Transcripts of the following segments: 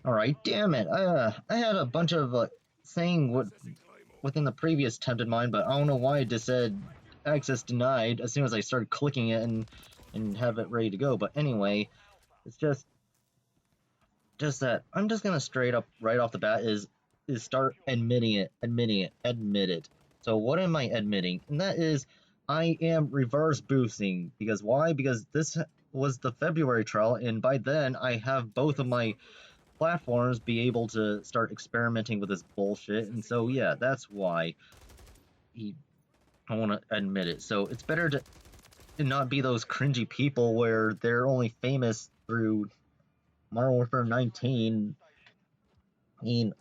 Alright, damn it. I had a bunch of saying what within the previous attempt in mind, but I don't know why it just said access denied as soon as I started clicking it and have it ready to go. But anyway, it's just that I'm just gonna straight up right off the bat is start admit it. So what am I admitting? And that is I am reverse boosting. Because why? Because this was the February trial, and by then I have both of my platforms be able to start experimenting with this bullshit, and so yeah, that's why I want to admit it. So it's better to not be those cringy people where they're only famous through Modern Warfare 19 and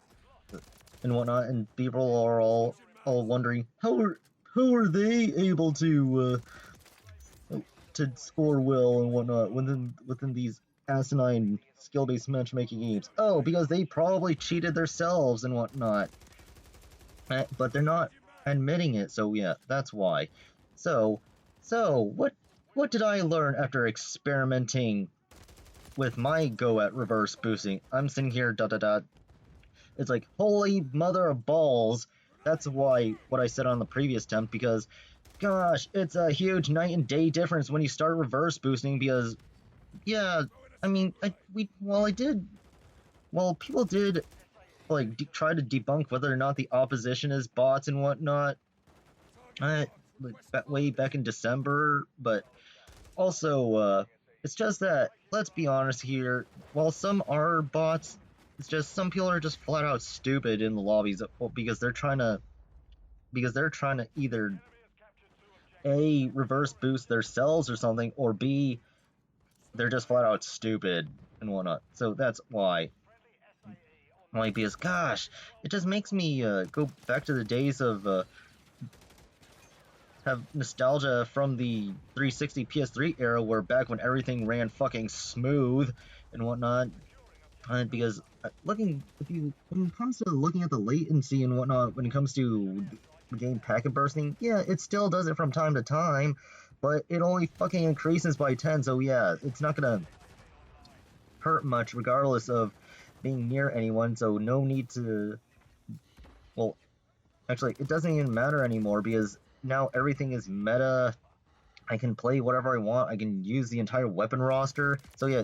whatnot, and people are all wondering how are they able to score well and whatnot within these asinine skill-based matchmaking games. Oh, because they probably cheated themselves and whatnot. But they're not admitting it, so yeah, that's why. So, what did I learn after experimenting with my go at reverse boosting? I'm sitting here, It's like, holy mother of balls. That's why what I said on the previous attempt, because gosh, it's a huge night and day difference when you start reverse boosting, because yeah, I mean, people did like try to debunk whether or not the opposition is bots and whatnot, way back in December, but also, it's just that, let's be honest here, while some are bots, it's just some people are just flat out stupid in the lobbies because they're trying to either A, reverse boost themselves or something, or B, they're just flat out stupid and whatnot. So that's why. Like, because gosh, it just makes me go back to the days of have nostalgia from the 360 PS3 era, where back when everything ran fucking smooth and whatnot. Because when it comes to looking at the latency and whatnot, when it comes to game packet bursting, yeah, it still does it from time to time, but it only fucking increases by 10. So yeah, it's not gonna hurt much regardless of being near anyone. So no need to. Well, actually, it doesn't even matter anymore because now everything is meta. I can play whatever I want. I can use the entire weapon roster. So yeah,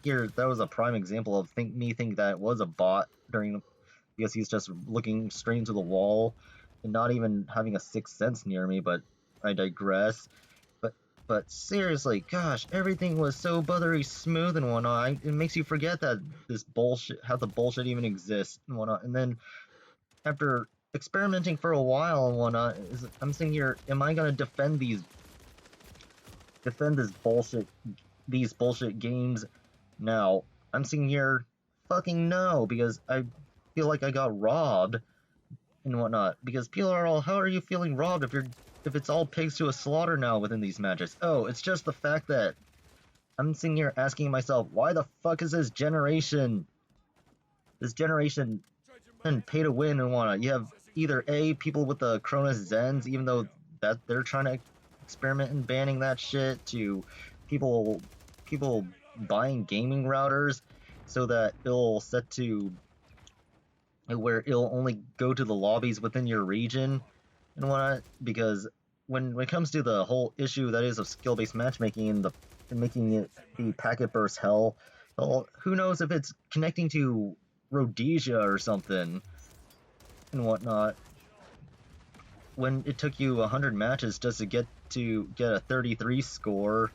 here that was a prime example of think that it was a bot because he's just looking straight into the wall and not even having a sixth sense near me. But I digress. But seriously, gosh, everything was so buttery smooth and whatnot. It makes you forget that this bullshit, how the bullshit even exists and whatnot. And then after experimenting for a while and whatnot, I'm sitting here, am I gonna defend these bullshit games now? I'm sitting here, fucking no, because I feel like I got robbed and whatnot. Because people are all, how are you feeling robbed if it's all pigs to a slaughter now within these matches? Oh, it's just the fact that I'm sitting here asking myself, why the fuck is this generation and pay to win and whatnot? You have either A, people with the Cronus Zens, even though that they're trying to experiment in banning that shit, to people buying gaming routers so that it'll set to where it'll only go to the lobbies within your region and whatnot. Because when it comes to the whole issue that is of skill-based matchmaking and making it the packet burst hell, well, who knows if it's connecting to Rhodesia or something and whatnot, when it took you 100 matches just to get a 33 score.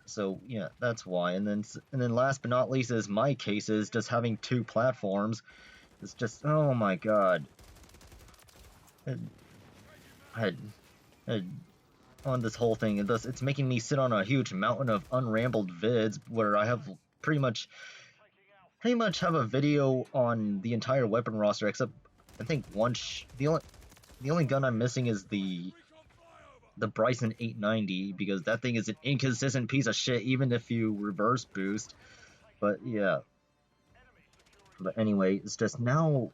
So yeah, that's why. And then last but not least is my case is just having two platforms. It's just, oh my god. On this whole thing, and thus it's making me sit on a huge mountain of unrambled vids where I have pretty much have a video on the entire weapon roster, except I think the only gun I'm missing is the Bryson 890, because that thing is an inconsistent piece of shit even if you reverse boost. But yeah. But anyway, it's just now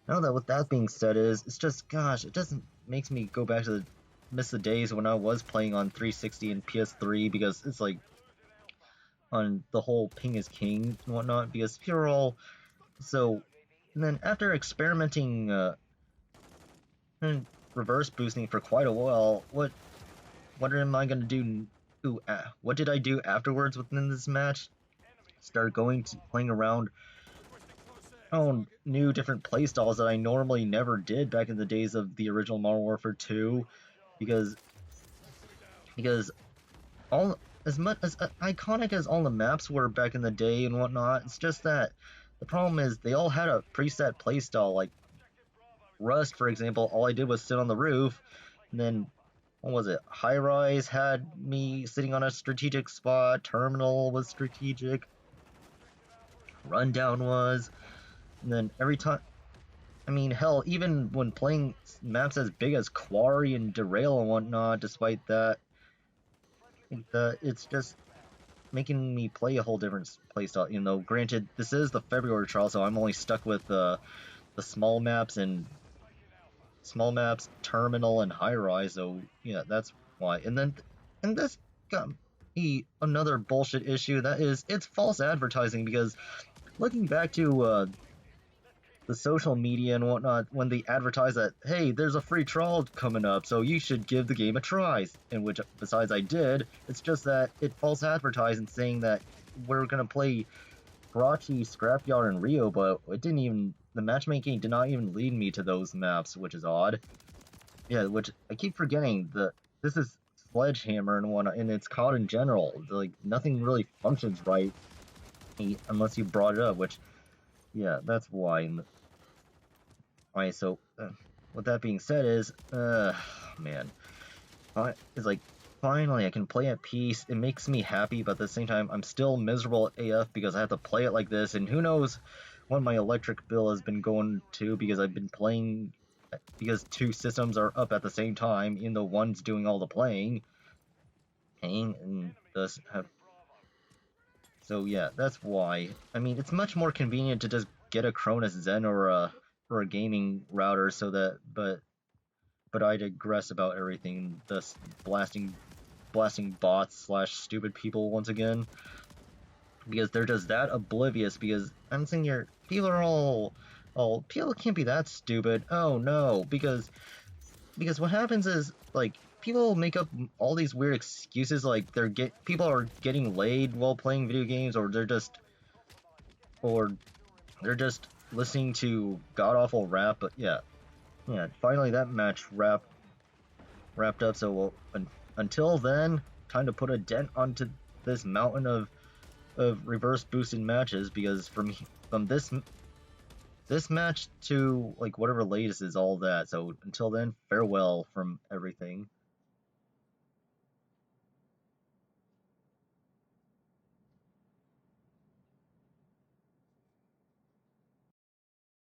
that with that being said it's just, gosh, it doesn't makes me go back to miss the days when I was playing on 360 and PS3, because it's like on the whole ping is king and whatnot, because you're all so. And then after experimenting and reverse boosting for quite a while, what am I gonna do? What did I do afterwards within this match? Start playing around new different playstyles that I normally never did back in the days of the original Modern Warfare 2, because all as much as iconic as all the maps were back in the day and whatnot, it's just that the problem is they all had a preset playstyle. Like Rust, for example, all I did was sit on the roof, and then what was it? High Rise had me sitting on a strategic spot. Terminal was strategic. Rundown was, and then every time. I mean, hell, even when playing maps as big as Quarry and Derail and whatnot, despite that, it's just making me play a whole different playstyle. You know, granted, this is the February trial, so I'm only stuck with the small maps, Terminal, and High Rise. So yeah, that's why. And this got me another bullshit issue. That is, it's false advertising, because looking back to the social media and whatnot, when they advertise that, hey, there's a free trial coming up, so you should give the game a try, in which, besides I did, it's just that it false advertising saying that we're gonna play Karachi, Scrapyard, and Rio, but it didn't even, the matchmaking did not even lead me to those maps, which is odd. Yeah, which I keep forgetting, this is Sledgehammer and whatnot, and it's COD in general. Like, nothing really functions right unless you brought it up, which, yeah, that's why. Alright, so, with that being said man, it's like, finally I can play at peace. It makes me happy, but at the same time, I'm still miserable AF because I have to play it like this, and who knows what my electric bill has been going to, because I've been playing, because two systems are up at the same time, even though one's doing all the playing, and thus have. So yeah, that's why. I mean, it's much more convenient to just get a Cronus Zen or a gaming router, so that, but I digress about everything, thus blasting bots slash stupid people once again, because they're just that oblivious. Because I'm saying here, people are all people can't be that stupid. Oh no, because what happens is, like, people make up all these weird excuses, like people are getting laid while playing video games, or they're just listening to god awful rap. But yeah, finally that match wrapped up. So until then, time to put a dent onto this mountain of reverse boosted matches, because from this match to, like, whatever latest is all that. So until then, farewell from everything.